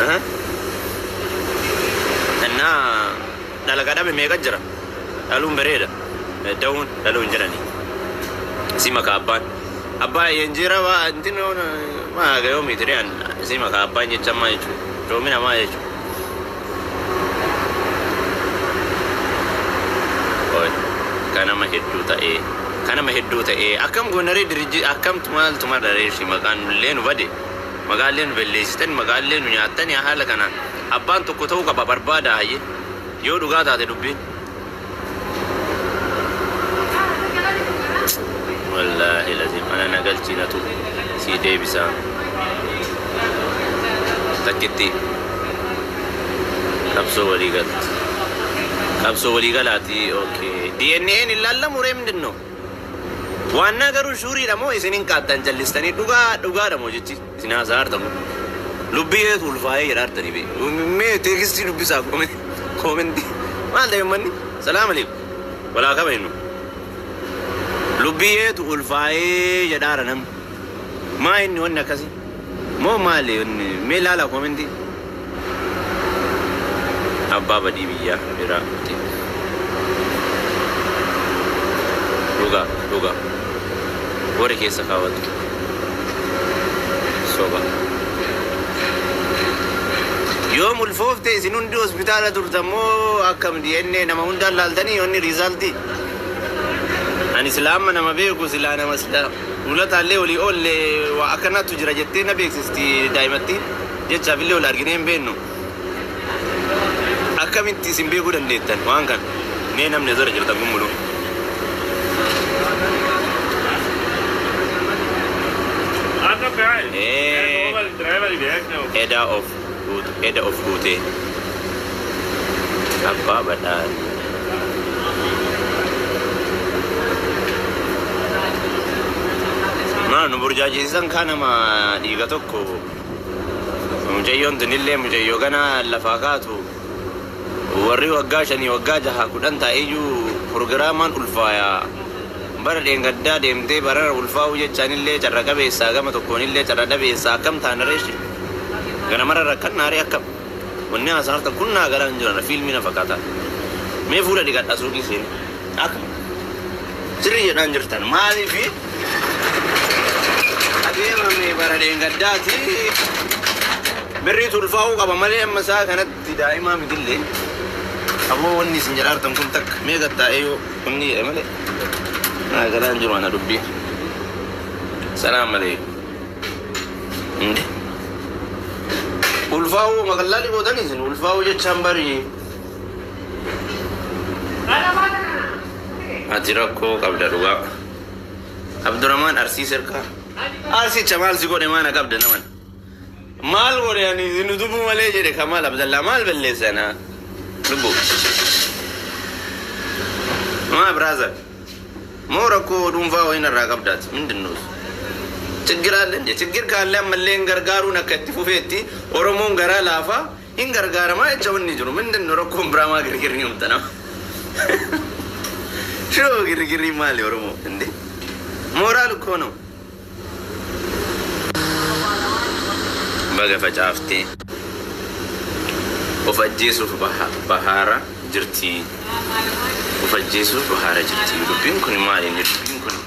أها أنا دلك ada bemega jira alum bereda daun lalu injerani si makapan abba yenjira wa antino ma ga yomi trian si makapan yechama yechu domina ma yechu oi kana ma heddu ta e akam gonare diriji akam tumal dare shi makan lenu bade magalen bellestan magalen nyaatani hala kana abban to ko taw ka barbada haye yo duga ta de dubbi wallahi lazim ana nagalti natu si de bisa takitti kapso wali galati okay dna ni lalla mure mindinno wanna garu shuri damo isinin kaatan jallistani duga damo jitti sina zar damo lubbiye tulfaaye yarartani be me tegisti dubbisa komenti mal de manni salam alaykum wala kabayno lubbiye tulfaaye yadaranam ma inni wonna kasi mo male me lala komenti abba badi biya bira duga wore ke sakawat soba يوم الفوفت سنون دي hospital ترتمو أكم DNA نما هندا لالدني يوني ريزالتي أن إسلام نما بيكو سلانا مسلا ولا تعلي ولي أول وأكنا تجرا جتنا بيكسستي دايمتي جت شافيلي ولا أرجنين بينو أكم إنتي سيمبيكو دنديتن وان كان نينا من نزار جرتا قملو أنا بعيد Eda of Gute apa badan ma no burjaji san kana ma diga tokko mujayyon dinille mujayyo gana lafaqatu warri wagashani wagajaha kudanta eju programan ulfaya bara dengadda demte bara ulfau je chanille charragabe sagama tokkonille charradabe sakam tanareshi gana marara kan nari akam wonni asarta kunna garan jira filmina fakata me fura diga dasuki sin akam sirri ya dan jirtan mali fi adema me barade ngaddati beritul fau qaba male masa kanat daima midille abo wonni sinjarartam kuntak me gatta ayo wonni amale na garan jira na dubbi salam alaykum inde ulfau magallali bodani sin ulfau je chambari atirako kabda duga abdurrahman arsi serka arsi chamal si gode mana kabda naman mal gode yani zinudubu male je kamal abdallah mal belle sana dubu ma brother morako dum fao ina ragabdat mindinno ችግር አለ እንዴ ችግር ካለ መለን ገርጋሩ ነከትፉ ፈቲ ኦሮሞን ገራ ላፋ ኢንገርጋራማ እጨውን ይጅሩ ምንድነው ረኮም ብራማ ግርግር ይምጣና ሾ ግርግር ይማል ኦሮሞ እንዴ ሞራል እኮ ነው በገፈጫፍቴ ወፈጄሱ ባህራ ጅርቲ ወፈጄሱ ባህራ ጅርቲ ዱቢን ኩን ማል ዱቢን ኩን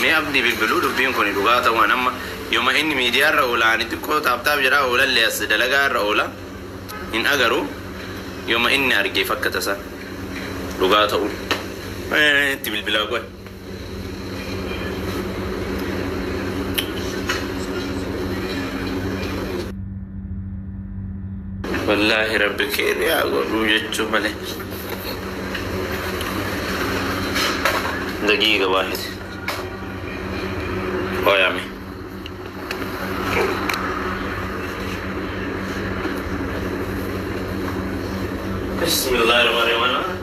me abdi bilbilu dubbin kuni dugata wa namma yoma inni media rawla ni tikko tabtab jara wala les dalaga rawla in agaru yoma inni arge fakkata sa dugata u ti bilbila ko wallahi rabbik ya godu yechu male daqiqa wahid Oyami. Bismillahirrahmanirrahim.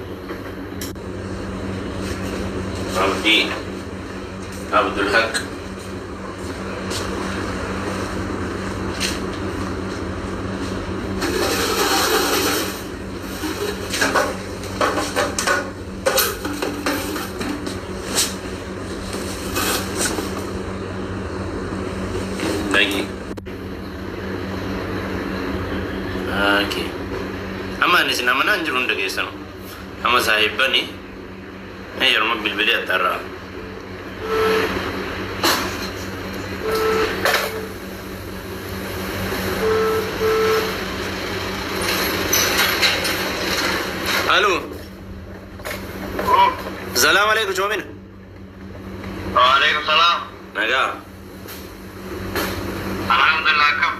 Abdi Abdul Haq. lagi Okay. Amma anis nama nan jirun da geessan. Amma sahibani yeroo bilbili atarra. Alo. Salam alaikum Jomin. Waalaikum salam. Naga. Alhamdulillah kam.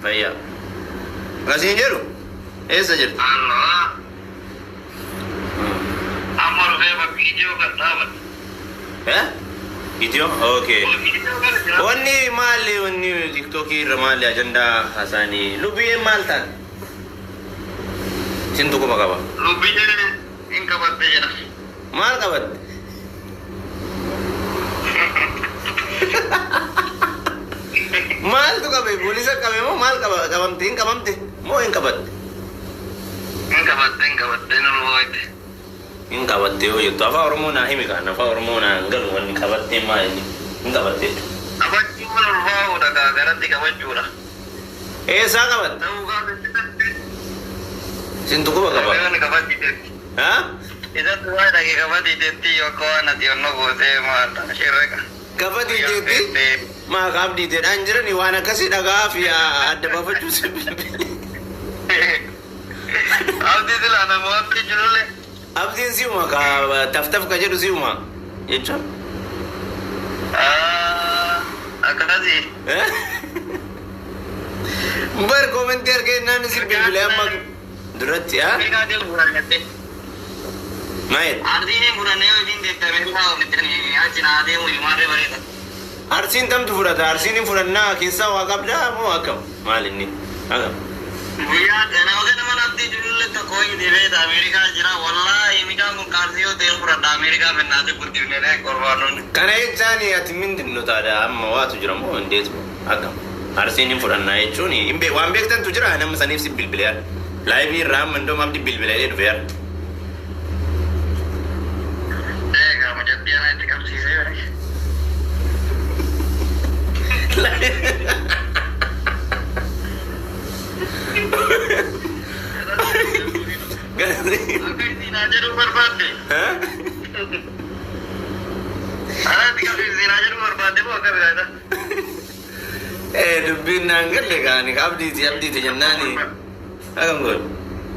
Fayya. Gasin jiru? Esa jiru? Allah. Amar beba video kan tamat. Video? Okay. Wanni mali wanni TikToki ramali agenda hasani. Lubi maltan. Sintu ko makaba. Lubi ni inka batte jena. Mal kabat. Mal tu kabe polisa kabe mo mal kabamte mo inka bat. Inka batte nuluwaite. Inka batte o yuto afa hormona himika na fa hormona ngal wani kabatte ma ni inka batte. Abacci wala ruwa daga garanti ka wajura. Sa kabat. Tahu ka Sintu ko makaba. Ni ka batte. Ha? Ida tuwa lagi ka batte tetti yoko na ti onno go se ma ta shireka. Kabadi tetti? Ma kabdi tetti anjira ni wana kasi daga afia adda bafachu sibilbili. Abdi dilana mo abdi julule. Abdi siuma ka taftaf ka jedu siuma. Yecha? Akasi. Bar komentar ke nan sibilbili amma durati ha? Ika del buranete. Main. Ardi ne burane o din de tamen ha o mitani ajina ade mo imare bareta. Arsin tam tu furata arsin in furanna kisa wa kabda mo akam malini. Aga. Buya dana oge na manati julule to koi deve da America jira wallahi mika ko kardiyo del burada America men na te kurti ne korbanon. Kana ejani atimin dinno tada amma watu jira mo ndet akam. Arsin in furanna echuni imbe wambe tan tu jira nam sanif sibilbili. Live ram ndo mabdi bilbili de ver. Jangan cakap sih saya. Ganti. Aku ini aja rumah berbandi. Hah? Ada tiga sisi aja rumah berbandi bu akan berada. Dubin nanggal le kan abdi ti jannani. Agam gol.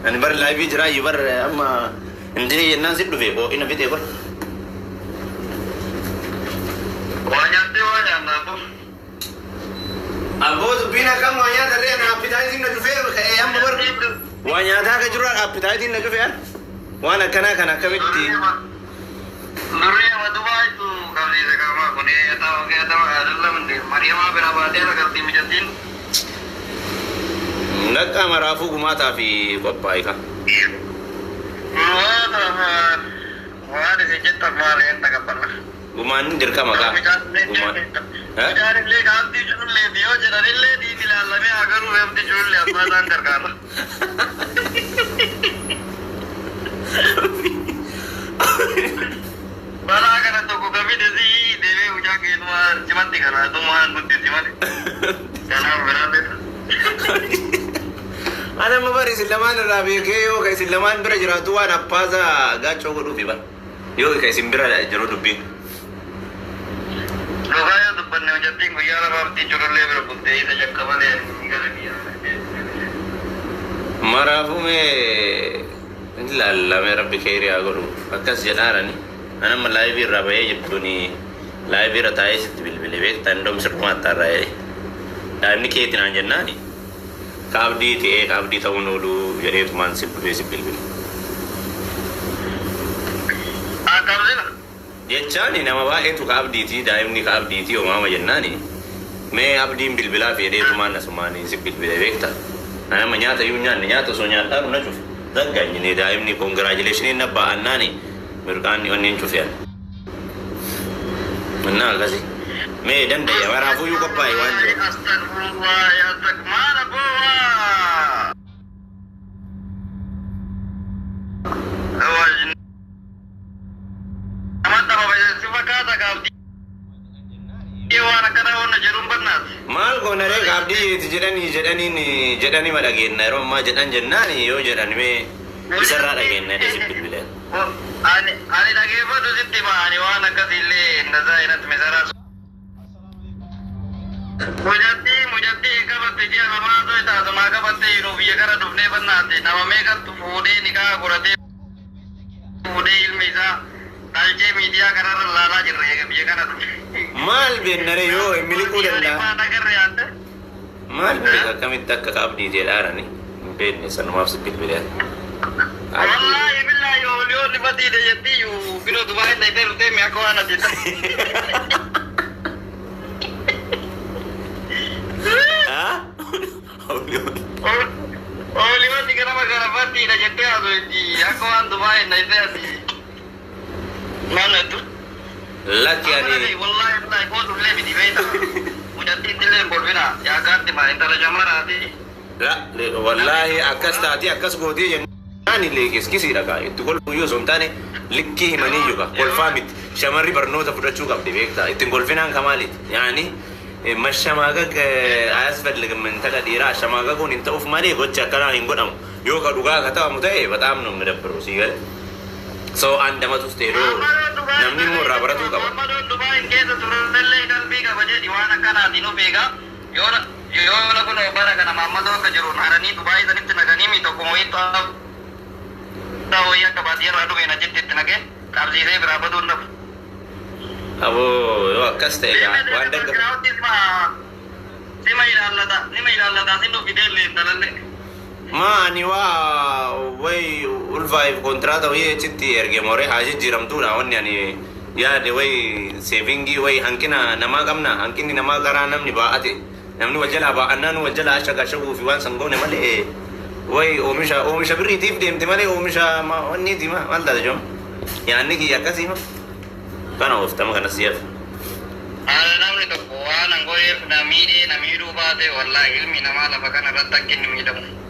Ani bar live jira yubar amma indi nasib du vebo ina vite ko. Banyak apa? Abo dubina kam wanya dare na appetizing na jufe amma bar wanya da ka jura appetizing na jufe wana kana kabitti. Nuri ama Dubai tu kali sekarang aku ni tahu ke tahu adalah mending Maria ma berapa dia nak kerja mijatin. Nakka marafu gumata fi qoppai ka. Wah, di sini tak malah yang tak pernah. Guman dirka maka. Guman. Ha? Jadi le ganti jurul le dio jadi le di dilala me agar वो हम jurul le अपना दान कर कर. Bala agar तो को कभी देसी देवे उजा के तुम्हार चिमन दिखाना तुम्हार बुद्धि Chiman. Jangan berada. Ana mabari silaman rabi ke yo kai silaman bira jira tuwa na paza gacho go dubi ba. Yo kai simbira jiro dubi. Lokaya tu banne jati guya la babti jurul le bro butte ida jakkavale nigal diya. Marafu me la me rabbi khairi agoru akas janarani ana ma live rabaye jibtuni live rataye sit bilbil ve tandom sirma tarai ani ke tina jannani kabdi te kabdi tawnodu yare man sibil bilbil Kabzina. Jechani nama ba etu kabdi ti daimni kabdi ti o mama jannani me abdi bilbila fi yare man nasmani sibil bilvekta ana manyata yunya nyata sonya taru na chuf dagani ne daimni congratulations na ba annani mirkani onin chufian manna gazi me dan da ya mara fu yu ko pai wanjo Astagfirullah ya takmana boa. Awal Amanta baba sifa kata kabdi. Iwana kana wona jerum barnat. maal goona ree gaabdii jedhanii ma dhageenna yeroo ammaa jedhan jennaani yoo jedhan mee isarraa dhageenna dheesi bilbileen. Ani dhageeffatu sitti maani waan akkasillee nasaa irratti misaraa. Mujabbii qabatte ji'a lamaa osoo taasifamaa qabatte yeroo biyya kana dhufnee bannaatti nama meeqattu fuudhee niqaa godhatee fuudhee ilmi isaa dhalchee miidiyaa kanarra laalaa jirra eega biyya kana dhufe. Maal beennare yoo miliquu danda'a. Maal beeka akkamitti akka qaabdii jedhaarani hin beekne sanumaaf si bilbileen. Wallaahi billaahi yoo dhibatiidha jettiyyuu biroo Dubaayii dhayitee dhufee mi'a akka waan ati Oliwati ganama kana fadhiidha jettee haasofti akka waan Dubaayii dhayitee ati maal jettu? Lakki ani wallaahi billaahi kootullee miti beekta mucattiin illee hin bolfina yaa gaatti maa intala jamaraati. Wallaahi akkas taatee akkas gootee jennaan illee kiskisiidha kaa itti kolfuu yoo osoo hin taane likkii himanii yuuka kolfaa miti shamarri barnoota fudhachuu qabdi beektaa ittiin kolfinaan kamaaliiti yaani mashamaagag ayasፈልግም እንተለ ዲራ አሸማጋጉን እንተውፍ ማሌ ጎች አከና እንጎዳም ዮ ከዱጋ ከተማሙ ተይ በጣም ነው የሚደብረው ሲገል ሰው አንድ አመት ውስጥ ሄዶ namni immoo irraa baratuu qaba. Dubaayin keessa turellee qalbii qaba jedhi waan akkanaati nu beeka yoo kun bara kana Maammadoo akka jiru haranii Dubaayii sanitti naqanii mi tokko ta'uu akka baadiyyaarraa dhufe na jetti itti naqee qabsiisee biraa baduu hin dhabu. Aboo yoo akkas ta'e waan dagga. Nima ilaallata sin dhufideellee dalalle. Maani waa way ulfaa'if kontraata wayii achitti ergemore haa jijjiiramtuudha wanni ani yaade way seevingii way hanqina namaa qabna hanqinni namaa garaa namni baa'ate namni wal jalaa baa'annaan wal jalaa ashagashaguu fi waan san goone malee way oomisha birriitiif deemte malee oomisha wanniiti maal taate joom yaanni kiyya akkasii ma kana ooftama kanas jeef. Namni tokko waan angooyeef na miidhuu baate wallaahi ilmi namaa lafa kana irratti akka inni miidhamu.